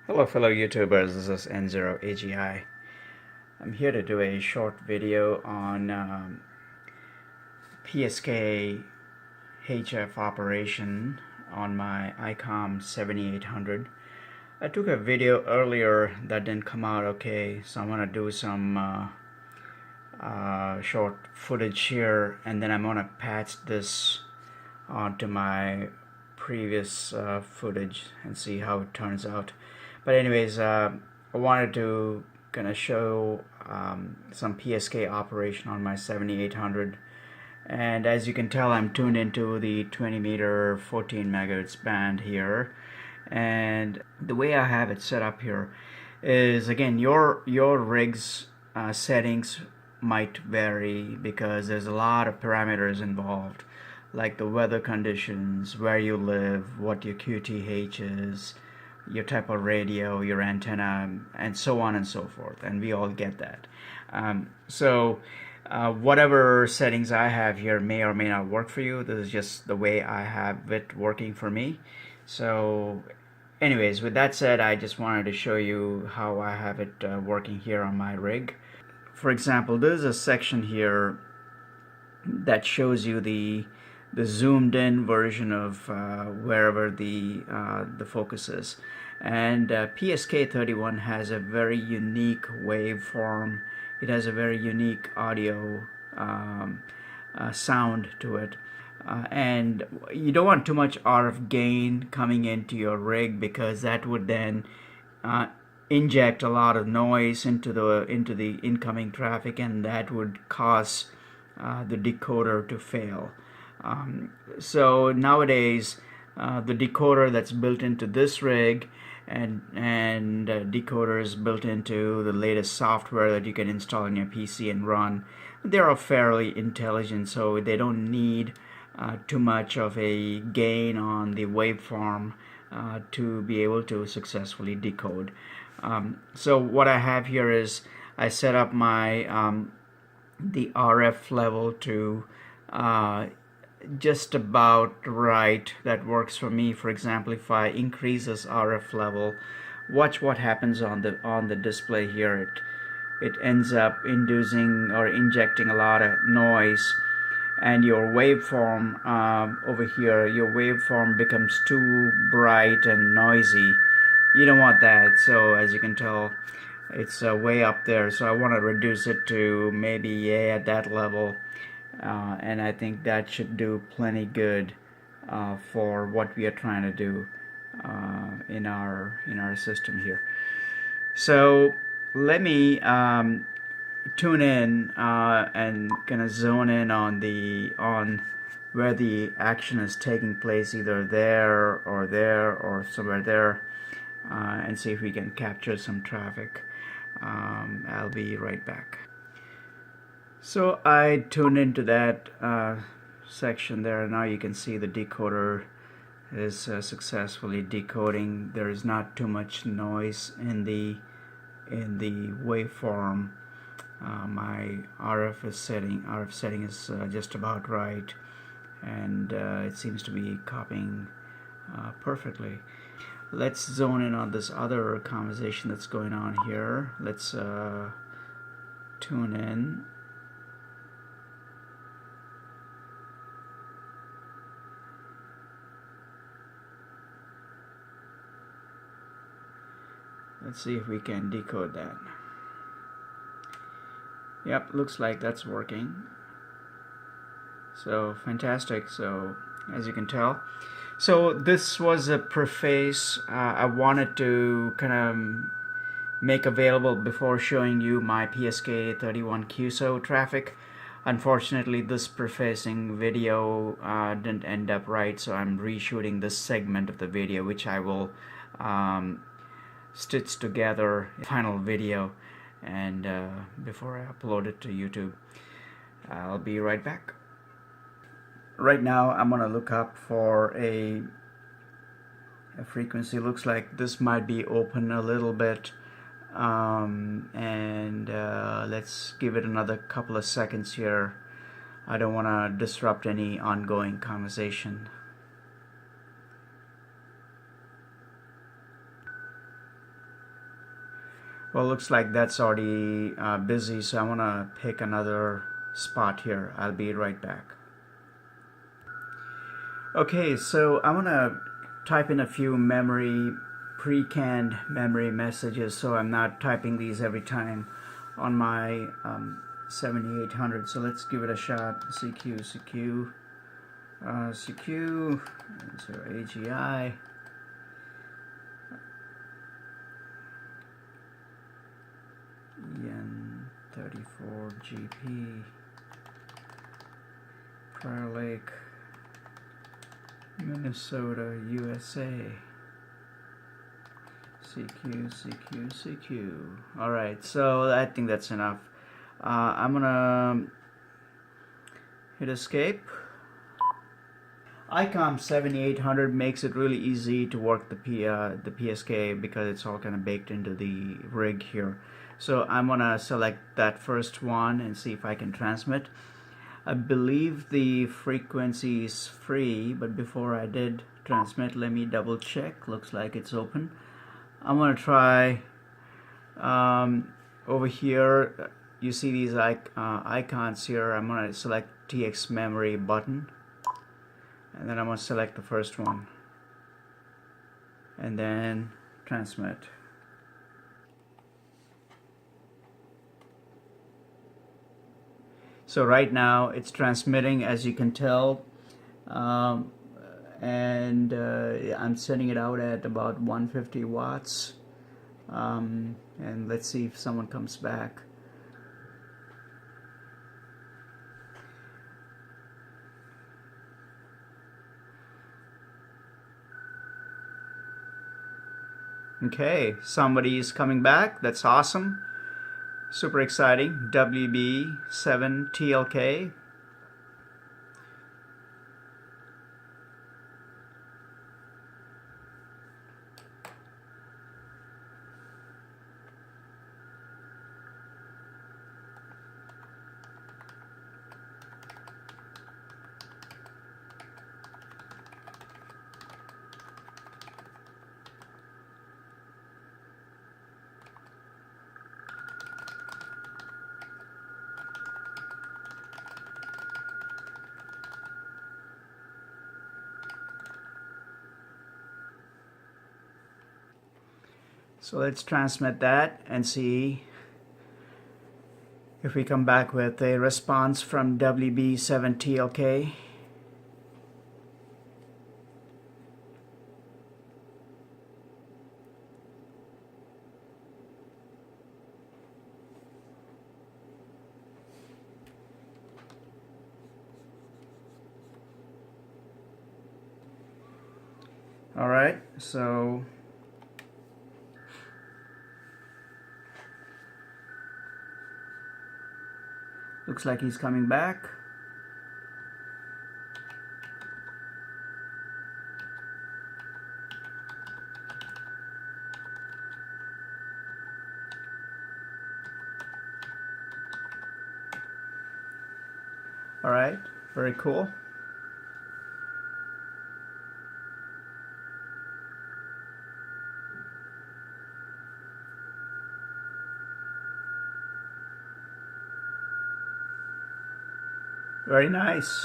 Hello fellow YouTubers, this is N0AGI. I'm here to do a short video on Psk HF operation on my ICOM 7800. I took a video earlier that didn't come out okay, so I'm going to do some short footage here, and then I'm going to patch this onto my previous footage and see how it turns out. But anyways, I wanted to kind of show some Psk operation on my 7800, and as you can tell, I'm tuned into the 20 meter 14 megahertz band here. And the way I have it set up here is, again, your rig's settings might vary because there's a lot of parameters involved, like the weather conditions, where you live, what your QTH is, your type of radio, your antenna, and so on and so forth, and we all get that. Whatever settings I have here may or may not work for you. This is just the way I have it working for me. So anyways, with that said, I just wanted to show you how I have it working here on my rig. For example, there's a section here that shows you the zoomed in version of wherever the focus is, and PSK31 has a very unique waveform. It has a very unique audio sound to it, and you don't want too much RF gain coming into your rig because that would then inject a lot of noise into the incoming traffic, and that would cause the decoder to fail. So nowadays, the decoder that's built into this rig and decoders built into the latest software that you can install on your PC and run, they are fairly intelligent, so they don't need too much of a gain on the waveform to be able to successfully decode. So what I have here is I set up my the RF level to just about right. That works for me. For example, if I increase this RF level, watch what happens on the display here. It ends up inducing or injecting a lot of noise, and your waveform over here, your waveform becomes too bright and noisy. You don't want that. So as you can tell, it's way up there, so I want to reduce it to maybe at that level, and I think that should do plenty good for what we are trying to do in our system here. So let me tune in and kind of zone in on where the action is taking place, either there or somewhere there, and see if we can capture some traffic. I'll be right back. So I tuned into that section there. Now you can see the decoder is successfully decoding. There is not too much noise in the waveform. My RF setting is just about right, and it seems to be copying perfectly. Let's zone in on this other conversation that's going on here. Let's tune in. Let's see if we can decode that. Yep, looks like that's working. So fantastic. So as you can tell, so this was a preface I wanted to kind of make available before showing you my PSK31 QSO traffic. Unfortunately, this prefacing video didn't end up right, so I'm reshooting this segment of the video, which I will stitch together a final video, and before I upload it to YouTube. I'll be right back. Right now I'm gonna look up for a frequency. Looks like this might be open a little bit, and let's give it another couple of seconds here. I don't want to disrupt any ongoing conversation. Well, looks like that's already busy, so I want to pick another spot here. I'll be right back. Okay, so I want to type in a few pre-canned memory messages, so I'm not typing these every time on my 7800. So let's give it a shot. CQ, N0AGI. N34GP, Prior Lake, Minnesota, USA. CQ. Alright, so I think that's enough. I'm gonna hit escape. ICOM 7800 makes it really easy to work the PSK because it's all kind of baked into the rig here. So I'm gonna select that first one and see if I can transmit. I believe the frequency is free, but before I did transmit, let me double check. Looks like it's open. I'm gonna try over here. You see these icons here. I'm gonna select TX memory button, and then I'm gonna select the first one and then transmit. So right now it's transmitting, as you can tell, and I'm sending it out at about 150 watts, and let's see if someone comes back. Okay, somebody is coming back. That's awesome. Super exciting. WB7TLK. So let's transmit that and see if we come back with a response from WB7TLK. Alright, so looks like he's coming back. Alright, very cool. Very nice.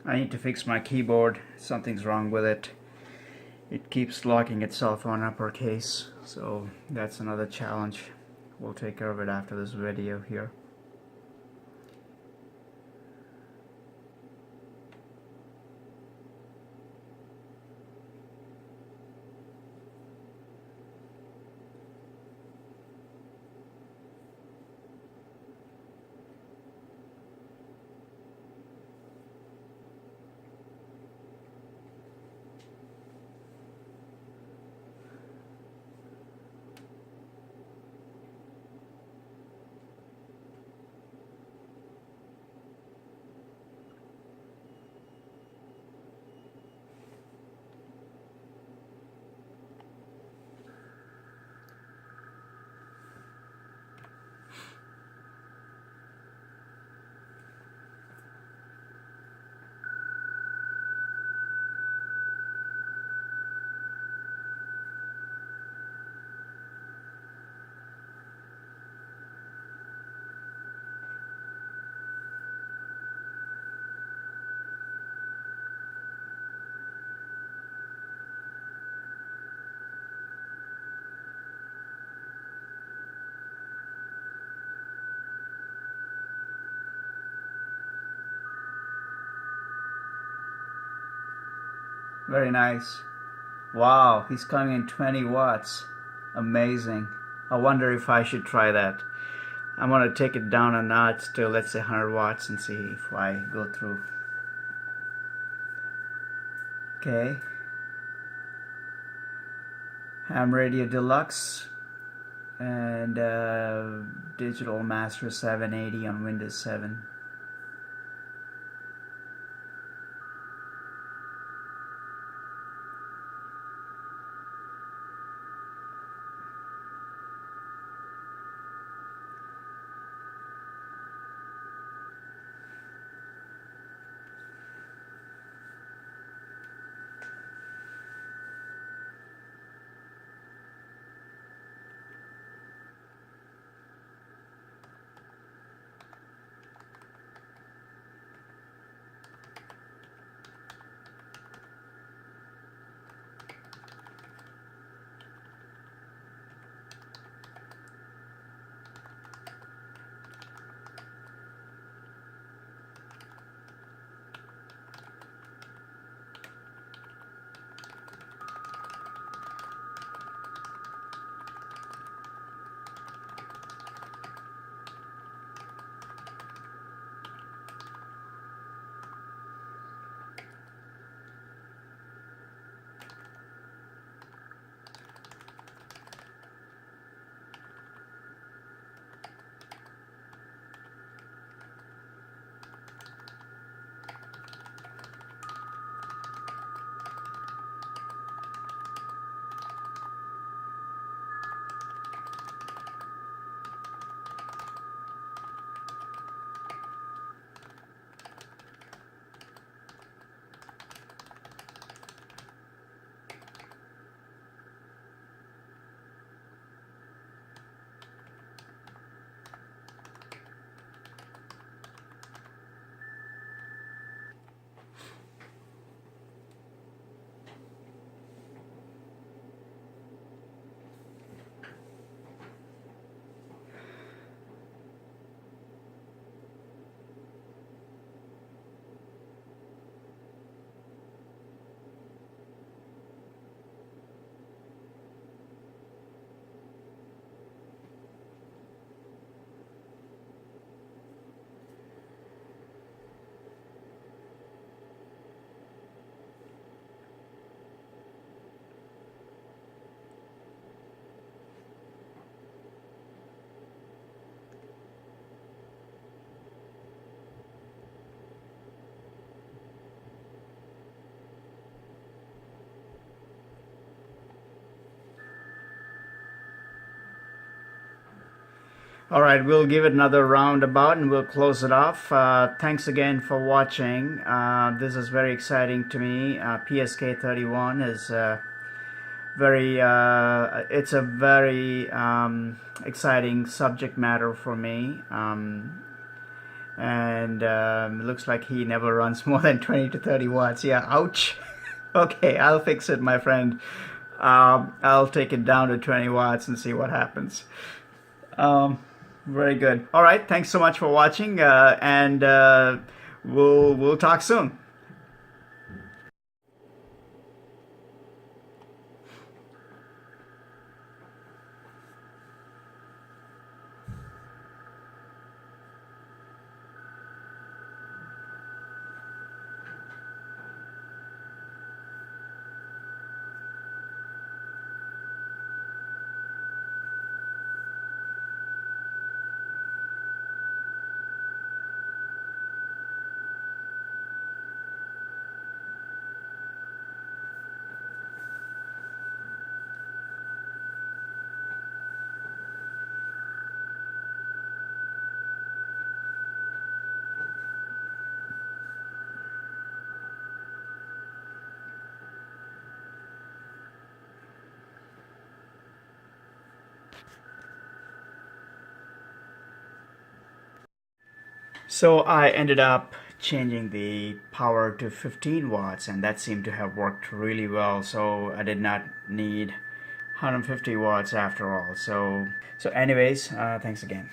I need to fix my keyboard. Something's wrong with it. It keeps locking itself on uppercase, so that's another challenge. We'll take care of it after this video here. Very nice. Wow, he's coming in 20 watts. Amazing. I wonder if I should try that. I'm going to take it down a notch to, let's say, 100 watts and see if I go through. Okay. Ham Radio Deluxe and Digital Master 780 on Windows 7. All right, we'll give it another roundabout and we'll close it off. Thanks again for watching. This is very exciting to me. PSK 31 is it's a very exciting subject matter for me. and looks like he never runs more than 20 to 30 watts. Yeah, ouch. Okay, I'll fix it, my friend. I'll take it down to 20 watts and see what happens. Very good. All right, thanks so much for watching, and we'll talk soon. So I ended up changing the power to 15 watts, and that seemed to have worked really well. So I did not need 150 watts after all. So anyways, thanks again.